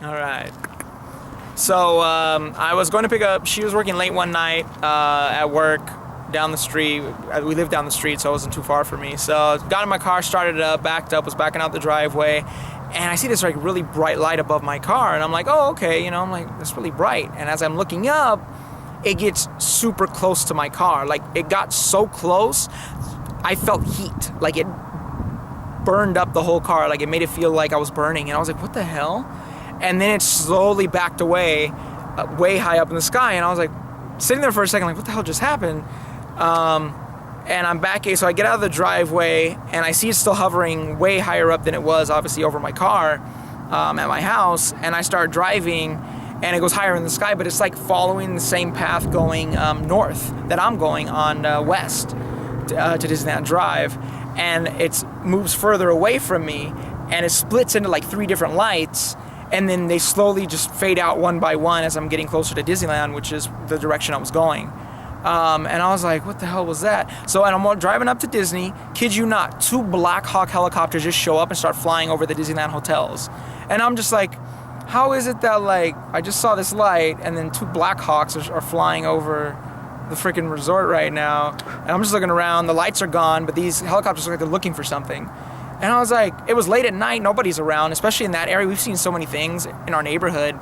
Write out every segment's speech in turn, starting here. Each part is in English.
All right. So I was going to pick up, she was working late one night at work down the street. We lived down the street, so it wasn't too far for me. So got in my car, started it up, backed up, was backing out the driveway, and I see this like really bright light above my car, and I'm like, oh, okay, you know, I'm like, that's really bright. And as I'm looking up, it gets super close to my car. Like, it got so close, I felt heat. Like, it burned up the whole car. Like, it made it feel like I was burning, and I was like, what the hell? And then it slowly backed away, way high up in the sky, and I was like, sitting there for a second, like, what the hell just happened? And I'm back, so I get out of the driveway, and I see it still hovering way higher up than it was, obviously, over my car at my house, and I start driving, and it goes higher in the sky, but it's like following the same path going north that I'm going on west to Disneyland Drive, and it moves further away from me, and it splits into like 3 different lights, and then they slowly just fade out one by one as I'm getting closer to Disneyland, which is the direction I was going. And I was like, what the hell was that? So, and I'm driving up to Disney, kid you not, 2 Black Hawk helicopters just show up and start flying over the Disneyland hotels. And I'm just like, how is it that, like, I just saw this light and then 2 Black Hawks are flying over the freaking resort right now? And I'm just looking around, the lights are gone, but these helicopters look like they're looking for something. And I was like, it was late at night, nobody's around, especially in that area. We've seen so many things in our neighborhood,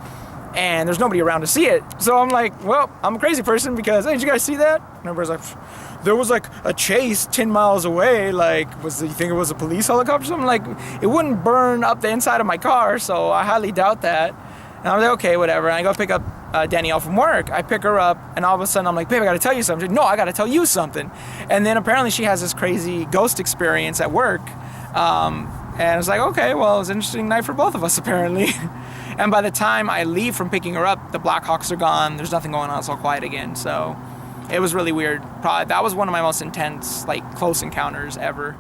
and there's nobody around to see it. So I'm like, well, I'm a crazy person because, hey, did you guys see that? And everybody's like, there was like a chase 10 miles away. Like, you think it was a police helicopter or something? Like, it wouldn't burn up the inside of my car, so I highly doubt that. And I was like, okay, whatever. And I go pick up Danielle from work. I pick her up, and all of a sudden I'm like, babe, I gotta tell you something. She's like, no, I gotta tell you something. And then apparently she has this crazy ghost experience at work. And it's like, okay, well, it was an interesting night for both of us, apparently. And by the time I leave from picking her up, the Black Hawks are gone. There's nothing going on. It's all quiet again. So it was really weird. Probably that was one of my most intense, like, close encounters ever.